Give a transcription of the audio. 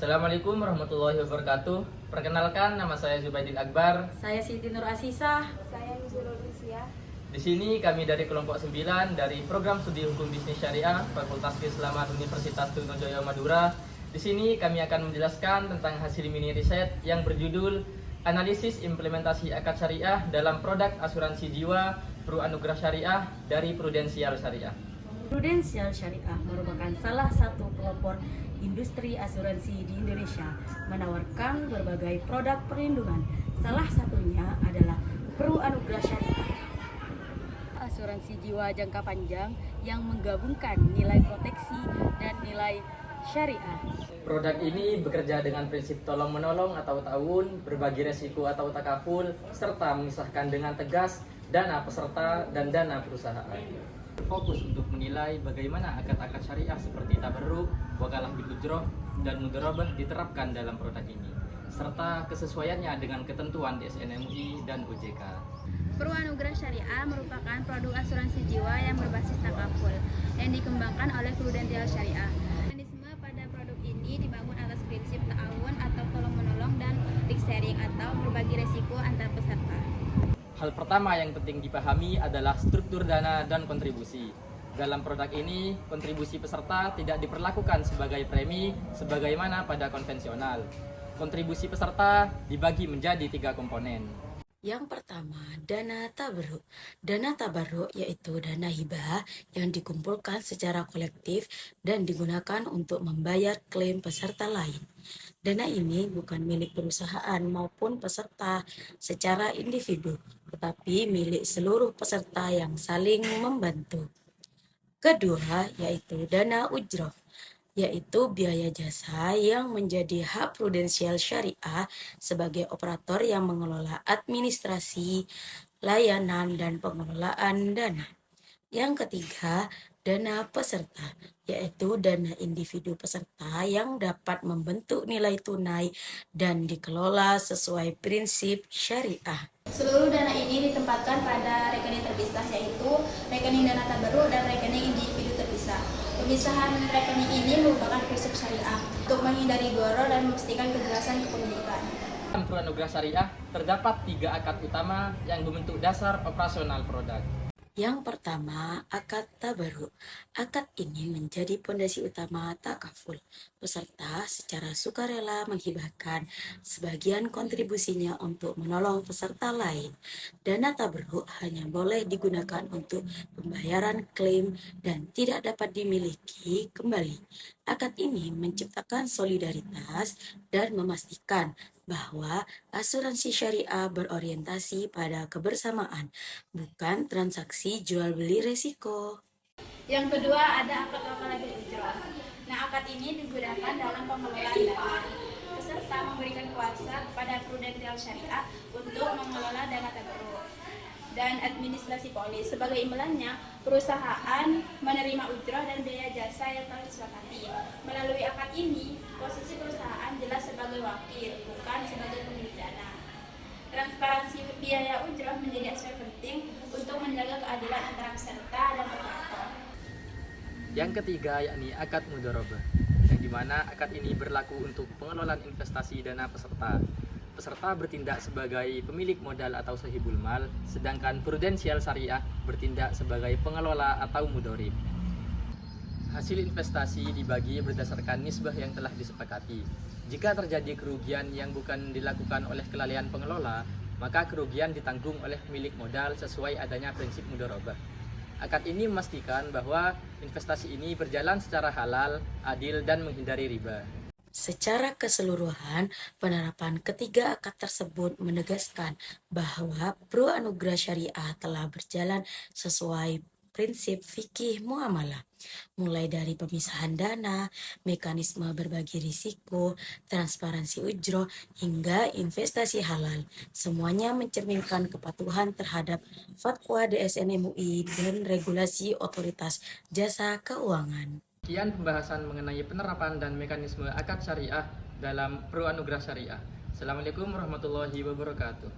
Assalamualaikum warahmatullahi wabarakatuh. Perkenalkan, nama saya Zubaidin Akbar. Saya Siti Nur Asisah. Saya Nuzulul Usia. Di sini kami dari kelompok 9 dari Program Studi Hukum Bisnis Syariah Fakultas Keislaman Universitas Trunojoyo Madura. Di sini kami akan menjelaskan tentang hasil mini riset yang berjudul Analisis Implementasi Akad Syariah dalam Produk Asuransi Jiwa Pro Anugerah Syariah dari Prudensial Syariah. Prudensial Syariah merupakan salah satu pelopor industri asuransi di Indonesia, menawarkan berbagai produk perlindungan. Salah satunya adalah Pro Anugerah Syariah, asuransi jiwa jangka panjang yang menggabungkan nilai proteksi dan nilai syariah. Produk ini bekerja dengan prinsip tolong-menolong atau ta'awun, berbagi resiko atau takaful, serta memisahkan dengan tegas dana peserta dan dana perusahaan. Fokus untuk menilai bagaimana akad-akad syariah seperti tabarruk, wakalah bil ujroh, dan mudharabah diterapkan dalam produk ini, serta kesesuaiannya dengan ketentuan DSN MUI dan OJK. Pro Anugerah Syariah merupakan produk asuransi jiwa yang berbasis takaful yang dikembangkan oleh Prudensial Syariah. Mekanisme pada produk ini dibangun atas prinsip ta'awun atau tolong-menolong dan risk sharing atau berbagi resiko antar peserta. Hal pertama yang penting dipahami adalah struktur dana dan kontribusi. Dalam produk ini, kontribusi peserta tidak diperlakukan sebagai premi sebagaimana pada konvensional. Kontribusi peserta dibagi menjadi 3 komponen. Yang pertama, dana tabarruk. Dana tabarruk yaitu dana hibah yang dikumpulkan secara kolektif dan digunakan untuk membayar klaim peserta lain. Dana ini bukan milik perusahaan maupun peserta secara individu, tetapi milik seluruh peserta yang saling membantu. Kedua, yaitu dana ujroh, yaitu biaya jasa yang menjadi hak Prudensial Syariah sebagai operator yang mengelola administrasi, layanan, dan pengelolaan dana. Yang ketiga, dana peserta, yaitu dana individu peserta yang dapat membentuk nilai tunai dan dikelola sesuai prinsip syariah. Seluruh dana ini ditempatkan pada rekening terpisah, yaitu rekening dana tabarruk dan rekening individu terpisah. Pemisahan rekening ini merupakan prinsip syariah untuk menghindari goro dan memastikan kejelasan kepemilikan. Dalam Pro Anugerah Syariah terdapat 3 akad utama yang membentuk dasar operasional produk. Yang pertama, akad tabarruk. Akad ini menjadi pondasi utama takaful. Peserta secara sukarela menghibahkan sebagian kontribusinya untuk menolong peserta lain. Dana tabarruk hanya boleh digunakan untuk pembayaran klaim dan tidak dapat dimiliki kembali. Akad ini menciptakan solidaritas dan memastikan bahwa asuransi syariah berorientasi pada kebersamaan, bukan transaksi jual beli resiko. Yang kedua ada akad wakalah bil ujroh. Nah, akad ini digunakan dalam pengelolaan dana. Peserta memberikan kuasa kepada Prudensial Syariah untuk mengelola dana tabarruk dan administrasi polis. Sebagai imbalannya, perusahaan menerima ujroh dan biaya jasa yang telah disepakati. Melalui akad ini, posisi perusahaan jelas sebagai wakil, bukan sebagai pemilik dana. Transparansi biaya ujroh menjadi aspek penting untuk menjaga keadilan antara peserta dan operator. Yang ketiga yakni akad mudharabah, yang dimana akad ini berlaku untuk pengelolaan investasi dana peserta. Peserta bertindak sebagai pemilik modal atau sahibul mal, sedangkan Prudensial Syariah bertindak sebagai pengelola atau mudharib. Hasil investasi dibagi berdasarkan nisbah yang telah disepakati. Jika terjadi kerugian yang bukan dilakukan oleh kelalaian pengelola, maka kerugian ditanggung oleh pemilik modal sesuai adanya prinsip mudharabah. Akad ini memastikan bahwa investasi ini berjalan secara halal, adil, dan menghindari riba. Secara keseluruhan, penerapan ketiga akad tersebut menegaskan bahwa Pro Anugerah Syariah telah berjalan sesuai prinsip fikih muamalah, mulai dari pemisahan dana, mekanisme berbagi risiko, transparansi ujroh, hingga investasi halal. Semuanya mencerminkan kepatuhan terhadap fatwa DSN MUI dan regulasi otoritas jasa keuangan. Sekian pembahasan mengenai penerapan dan mekanisme akad syariah dalam Pro Anugerah Syariah. Assalamualaikum warahmatullahi wabarakatuh.